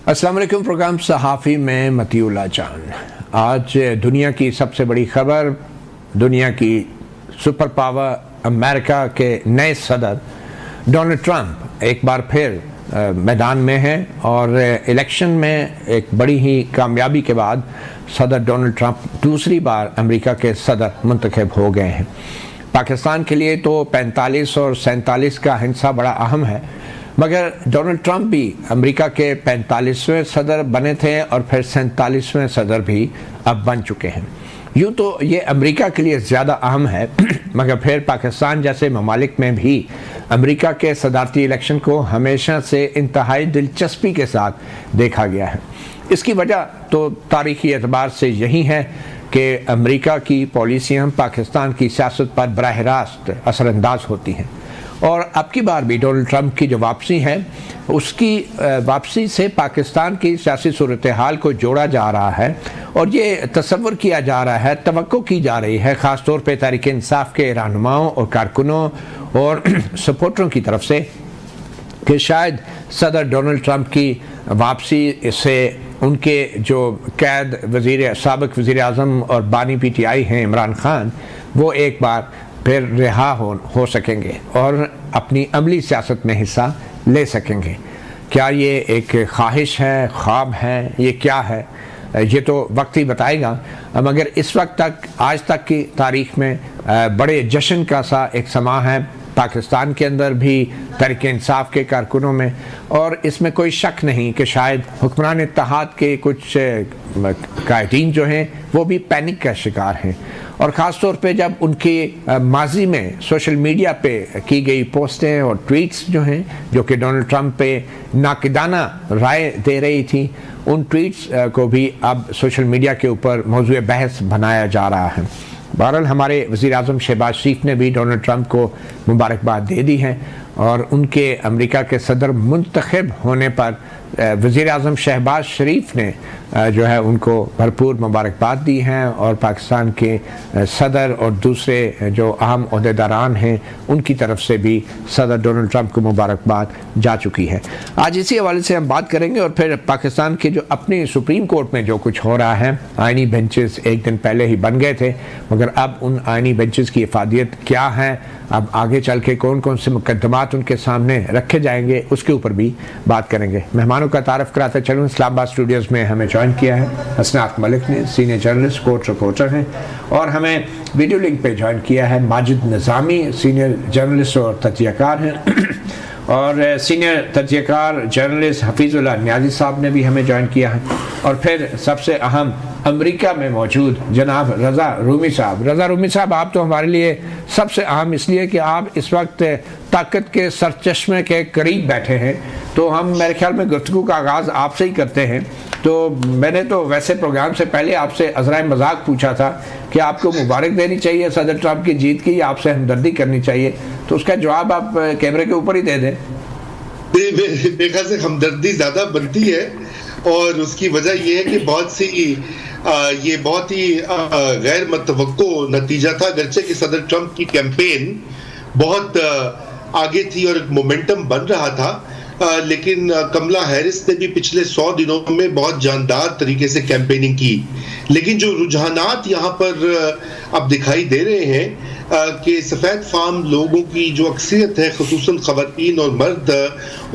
अस्सलाम वालेकुम। प्रोग्राम सहाफ़ी में मतीउल्लाह जान। आज दुनिया की सबसे बड़ी ख़बर, दुनिया की सुपर पावर अमेरिका के नए सदर डोनाल्ड ट्रंप एक बार फिर मैदान में हैं और इलेक्शन में एक बड़ी ही कामयाबी के बाद सदर डोनाल्ड ट्रंप दूसरी बार अमेरिका के सदर मुंतखब हो गए हैं। पाकिस्तान के लिए तो 45 और 47 का हिस्सा बड़ा अहम है, मगर डोनाल्ड ट्रंप भी अमेरिका के 45वें सदर बने थे और फिर 47वें सदर भी अब बन चुके हैं। यूँ तो ये अमेरिका के लिए ज़्यादा अहम है, मगर फिर पाकिस्तान जैसे ममालिक में भी अमेरिका के सदारती इलेक्शन को हमेशा से इंतहाई दिलचस्पी के साथ देखा गया है। इसकी वजह तो तारीख़ी एतबार से यही है कि अमेरिका की पॉलिसियाँ पाकिस्तान की सियासत पर बराह रास्त असरअंदाज होती हैं। और अब की बार भी डोनाल्ड ट्रंप की जो वापसी है, उसकी वापसी से पाकिस्तान की सियासी सूरत हाल को जोड़ा जा रहा है और ये तसव्वुर किया जा रहा है, तवक्को की जा रही है ख़ास तौर पे तहरीक इंसाफ के रहनुमाओं और कारकुनों और सपोर्टरों की तरफ से कि शायद सदर डोनाल्ड ट्रंप की वापसी से उनके जो कैद साबिक़ वज़ीर आज़म और बानी PTI हैं इमरान खान, वो एक बार फिर रिहा हो सकेंगे और अपनी अमली सियासत में हिस्सा ले सकेंगे। क्या ये एक ख्वाहिश है, ख्वाब है, ये क्या है, ये तो वक्त ही बताएगा। मगर इस वक्त तक, आज तक की तारीख़ में बड़े जश्न का सा एक समा है पाकिस्तान के अंदर भी, तहरीक इंसाफ के कारकुनों में, और इसमें कोई शक नहीं कि शायद हुक्मरान इत्तेहाद के कुछ कायदीन जो हैं वो भी पैनिक का शिकार हैं। और ख़ास तौर पे जब उनकी माजी में सोशल मीडिया पे की गई पोस्टें और ट्वीट्स जो हैं, जो कि डोनाल्ड ट्रंप पे नाकिदाना राय दे रही थी, उन ट्वीट्स को भी अब सोशल मीडिया के ऊपर मौजूए बहस बनाया जा रहा है। बहरहाल हमारे वज़ीर आज़म शहबाज शरीफ ने भी डोनाल्ड ट्रंप को मुबारकबाद दे दी है और उनके अमेरिका के सदर मुंतखब होने पर वज़ीर आज़म शहबाज शरीफ ने जो है उनको भरपूर मुबारकबाद दी है और पाकिस्तान के सदर और दूसरे जो अहम ओहदेदारान हैं उनकी तरफ से भी सदर डोनाल्ड ट्रंप को मुबारकबाद जा चुकी है। आज इसी हवाले से हम बात करेंगे और फिर पाकिस्तान के जो अपनी सुप्रीम कोर्ट में जो कुछ हो रहा है, आइनी बेंचेस एक दिन पहले ही बन गए थे, मगर अब उन आइनी बेंचेस की इफादियत क्या है, अब आगे चल के कौन कौन से मुकदमात उनके सामने रखे जाएंगे, उसके ऊपर भी बात करेंगे। मेहमानों का तारफ़ कराते चलूँ, इस्लामाबाद स्टूडियोज़ में हमें ज्वाइन किया है हसनात मलिक ने, सीनियर जर्नलिस्ट, कोर्ट रिपोर्टर हैं, और हमें वीडियो लिंक पे ज्वाइन किया है माजिद निज़ामी, सीनियर जर्नलिस्ट और तज्ज़ियाकार हैं, और सीनियर तज्ज़ियाकार जर्नलिस्ट हफीज़ुल्लाह नियाज़ी साहब ने भी हमें ज्वाइन किया है, और फिर सबसे अहम अमेरिका में मौजूद जनाब रज़ा रूमी साहब। रज़ा रूमी साहब, आप तो हमारे लिए सबसे अहम इसलिए कि आप इस वक्त ताकत के सरचश्मे के करीब बैठे हैं, तो हम मेरे ख्याल में गुफ्तगू का आगाज़ आपसे ही करते हैं। तो मैंने तो वैसे प्रोग्राम से पहले आपसे अज़राए मजाक पूछा था कि आपको मुबारक देनी चाहिए सदर ट्रंप की जीत की, आपसे हमदर्दी करनी चाहिए, तो उसका जवाब आप कैमरे के ऊपर ही दे दें। मेरे ख्याल से हमदर्दी ज़्यादा बनती है और उसकी वजह यह है कि ये बहुत ही गैर मुतवक्को नतीजा था। अगरचे कि सदर ट्रंप की कैंपेन बहुत आगे थी और एक मोमेंटम बन रहा था, लेकिन कमला हैरिस ने भी पिछले 100 दिनों में बहुत जानदार तरीके से कैंपेनिंग की। लेकिन जो रुझानात यहाँ पर अब दिखाई दे रहे हैं कि सफ़ेद फार्म लोगों की जो अक्सरियत है, खुसूसन ख़वातीन और मर्द,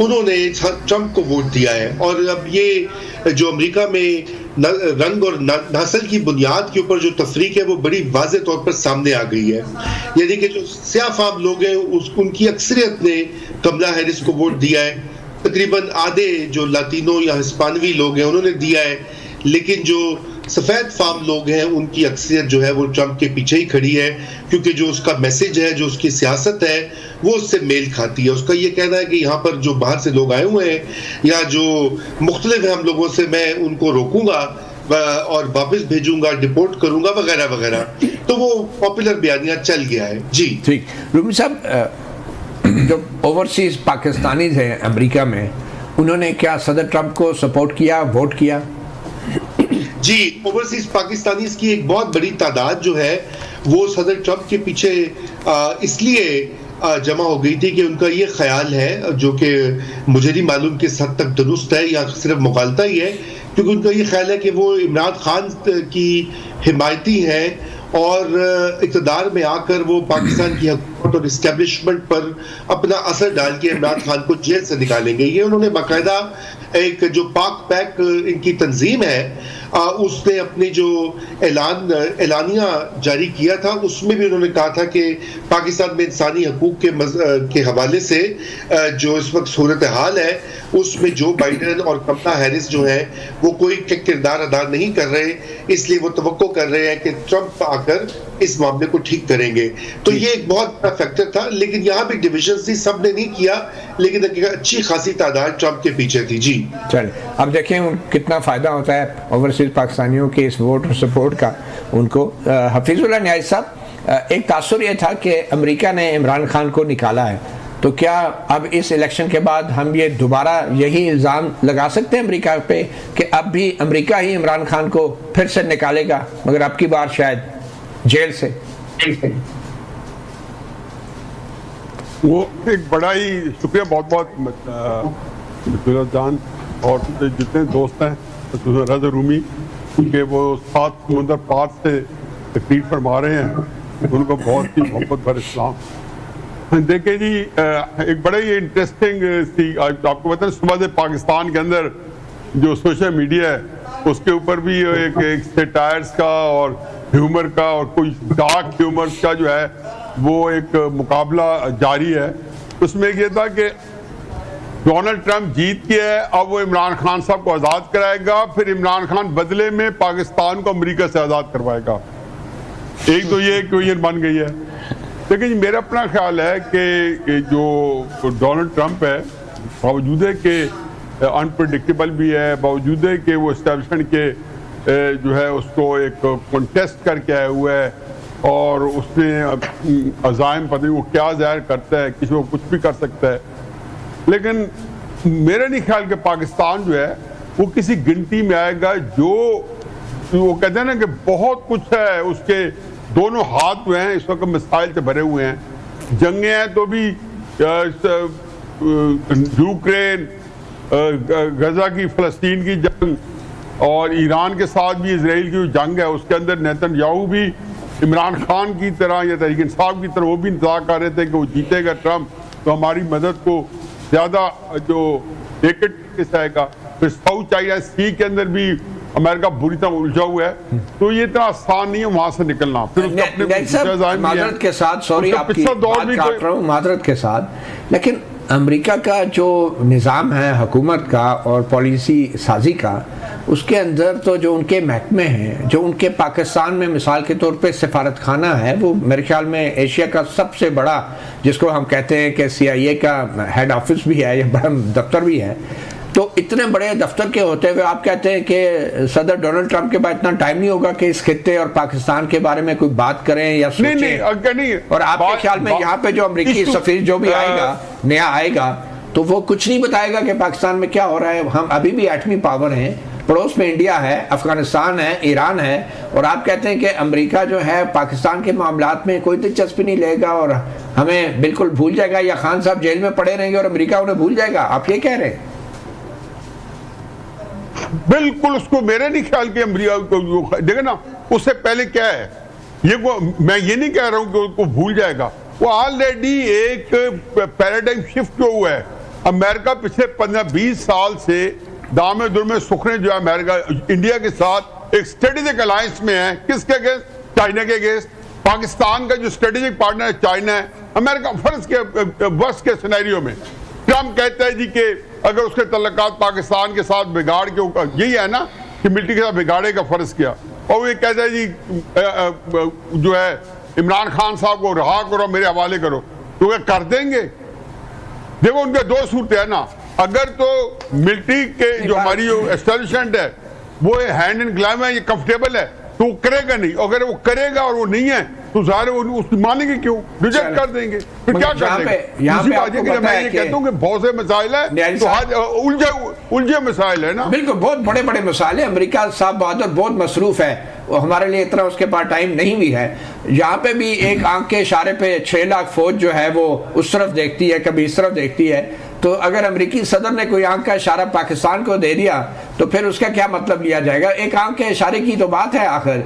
उन्होंने ट्रंप को वोट दिया है। और अब ये जो अमेरिका में रंग और नस्ल की बुनियाद के ऊपर जो तफरीक है वो बड़ी वाज़े तौर पर सामने आ गई है। यानी कि जो स्याह फार्म लोग हैं उनकी अक्सरियत ने कमला हैरिस को वोट दिया है। तकरीबन आधे जो लातिनो या हिस्पानवी लोग हैं उन्होंने दिया है, लेकिन जो सफ़ेद फार्म लोग हैं उनकी अक्सरियत जो है वो ट्रंप के पीछे ही खड़ी है, क्योंकि जो उसका मैसेज है, जो उसकी सियासत है, वो उससे मेल खाती है। उसका ये कहना है कि यहाँ पर जो बाहर से लोग आए हुए हैं या जो मुख्तलिफ हैं हम लोगों से, मैं उनको रोकूंगा और वापस भेजूंगा, डिपोर्ट करूंगा वगैरह वगैरह। तो वो पॉपुलर बयानिया चल गया है। जी ठीक। रूमी साहब, जो ओवरसीज पाकिस्तानी हैं अमेरिका में, उन्होंने क्या सदर ट्रंप को सपोर्ट किया, वोट किया? जी, ओवरसीज पाकिस्तानीज की एक बहुत बड़ी तादाद जो है वो सदर ट्रंप के पीछे इसलिए जमा हो गई थी कि उनका ये ख्याल है, जो कि मुझे नहीं मालूम किस हद तक दुरुस्त है या सिर्फ मुगालता ही है, क्योंकि उनका ये ख्याल है कि वो इमरान खान की हिमायती हैं और इक़्तिदार में आकर वो पाकिस्तान की हुकूमत और इस्टेब्लिशमेंट पर अपना असर डाल के इमरान खान को जेल से निकालेंगे। ये उन्होंने बाकायदा एक जो पाक पैक इनकी तंजीम है उसने अपनी जो एलानिया जारी किया था उसमें भी उन्होंने कहा था कि पाकिस्तान में इंसानी हकूक के हवाले से जो इस वक्त सूरत हाल है उसमें जो बाइडन और कमला हैरिस जो है वो कोई किरदार अदा नहीं कर रहे, इसलिए वो तवक्को कर रहे हैं कि ट्रंप आकर इस मामले को ठीक करेंगे। तो ये एक बहुत बड़ा फैक्टर था, लेकिन यहाँ भी डिविजन थी, सबने नहीं किया, लेकिन अच्छी खासी तादाद ट्रंप के पीछे थी। जी चलिए अब देखें कितना फ़ायदा होता है ओवरसीज पाकिस्तानियों के इस वोट और सपोर्ट का उनको। हफीजुल्लाह न्याज़ साहब, एक तासुर ये था कि अमेरिका ने इमरान खान को निकाला है, तो क्या अब इस इलेक्शन के बाद हम ये दोबारा यही इल्ज़ाम लगा सकते हैं अमेरिका पे कि अब भी अमेरिका ही इमरान खान को फिर से निकालेगा, मगर अब की बार शायद जेल से? वो एक बड़ा ही शुक्रिया, बहुत बहुत जान और जितने दोस्त हैं रज़ा रूमी कि वो 7 समुंदर पार से तकरीर फरमा रहे हैं, उनको बहुत ही मोहब्बत भरे सलाम। देखिए जी, एक बड़ा ही इंटरेस्टिंग सी आपको पता है, सुबह से पाकिस्तान के अंदर जो सोशल मीडिया है उसके ऊपर भी एक सेटायर्स का और ह्यूमर का और कोई डार्क ह्यूमर्स का जो है वो एक मुकाबला जारी है। उसमें ये था कि डोनाल्ड ट्रंप जीत के है, अब वो इमरान खान साहब को आज़ाद कराएगा, फिर इमरान खान बदले में पाकिस्तान को अमेरिका से आज़ाद करवाएगा। एक तो ये इक्वेशन बन गई है। लेकिन मेरा अपना ख्याल है कि जो डोनाल्ड ट्रंप है, बावजूद है कि अनप्रेडिक्टेबल भी है, बावजूद है कि वो एस्टेब्लिशमेंट के जो है उसको एक कॉन्टेस्ट करके आया हुआ है और उसने अज़ाइम पता नहीं वो क्या ज़ाहिर करता है, किसी को कुछ भी कर सकता है। लेकिन मेरा नहीं ख्याल कि पाकिस्तान जो है वो किसी गिनती में आएगा। जो वो कहते हैं ना कि बहुत कुछ है, उसके दोनों हाथ जो हैं इस वक्त मिसाइल से भरे हुए हैं। जंगें हैं तो भी यूक्रेन, गजा की, फ़लस्तीन की जंग और ईरान के साथ भी इसराइल की जो जंग है उसके अंदर नेतन्याहू भी इमरान खान की तरह या तहरीक इंसाफ की तरह वो भी इंतज़ार कर रहे थे कि वो जीतेगा ट्रंप तो हमारी मदद को ज़्यादा जो नेकेड से आएगा। फिर साउथ चाइना सी के अंदर भी अमेरिका बुरी तरह उलझा हुआ है, तो ये इतना आसान नहीं है वहां से निकलना। फिर माजरत के साथ, सॉरी आपकी बात काट रहा हूं, माजरत के साथ, लेकिन अमेरिका का जो निज़ाम है हुकूमत का और पॉलिसी साजी का, उसके अंदर तो जो उनके महकमे हैं, जो उनके पाकिस्तान में मिसाल के तौर पे सफारत खाना है, वो मेरे ख्याल में एशिया का सबसे बड़ा, जिसको हम कहते हैं कि CIA का हेड ऑफिस भी है या बड़ा दफ्तर भी है। तो इतने बड़े दफ्तर के होते हुए आप कहते हैं कि सदर डोनाल्ड ट्रंप के पास इतना टाइम नहीं होगा कि इस खित्ते और पाकिस्तान के बारे में कोई बात करें या सोचें? नहीं। और आपके ख्याल में यहाँ पे जो अमेरिकी सफीर जो भी आएगा, नया आएगा, तो वो कुछ नहीं बताएगा कि पाकिस्तान में क्या हो रहा है? हम अभी भी एटमी पावर हैं, पड़ोस में इंडिया है, अफगानिस्तान है, ईरान है, और आप कहते हैं कि अमेरिका जो है पाकिस्तान के मामलात में कोई दिलचस्पी नहीं लेगा और हमें बिल्कुल भूल जाएगा, या खान साहब जेल में पड़े रहेंगे और अमेरिका उन्हें भूल जाएगा। आप ये कह रहे हैं? बिल्कुल, उसको मेरे नहीं ख्याल कि अमेरिका को देखो ना, उससे पहले क्या है, ये मैं ये नहीं कह रहा हूं कि उसको भूल जाएगा, वो ऑलरेडी एक पैराडाइम शिफ्ट हुआ है। अमेरिका पिछले 15-20 साल से दामे दुर्मे सुखने जो है अमेरिका इंडिया के साथ एक स्ट्रेटेजिक अलायंस में है। किसके अगेंस्ट? चाइना के अगेंस्ट। पाकिस्तान का जो स्ट्रेटेजिक पार्टनर है चाइना है। अमेरिका फर्ज के वर्स्ट के सिनेरियो में ट्रंप कहता है जी कि अगर उसके तल्लुकात पाकिस्तान के साथ बिगाड़ के, यही है ना कि मिलिट्री के साथ बिगाड़े का फर्ज किया, और वो कहता है जी जो है इमरान खान साहब को रहा करो, मेरे हवाले करो, तो वे कर देंगे। देखो उनके दो सूरत है ना, अगर तो मिलिट्री के जो हमारी जो एस्टेब्लिशमेंट है वो हैंड इन ग्लैम है, ये कंफर्टेबल है, तो वो करेगा नहीं। अगर वो करेगा और वो नहीं है तो जाहिर है उसकी मानेंगे क्यों, रिजेक्ट कर देंगे, फिर क्या कर देंगे। यहाँ पे दूसरी बात है कि मैं ये कहता हूँ कि बहुत से मसाइल है तो आज उलझे मसाइल है ना। बिल्कुल, बहुत बड़े बड़े मसाइल है। अमेरिका साहब बहादुर बहुत मसरूफ है, वो हमारे लिए इतना उसके पास टाइम नहीं भी है। यहाँ पे भी एक आंख के इशारे पे 6 लाख फौज जो है वो उस तरफ देखती है, कभी इस तरफ देखती है। तो अगर अमेरिकी सदर ने कोई आंख का इशारा पाकिस्तान को दे दिया तो फिर उसका क्या मतलब लिया जाएगा। एक आंख के इशारे की तो बात है आखिर।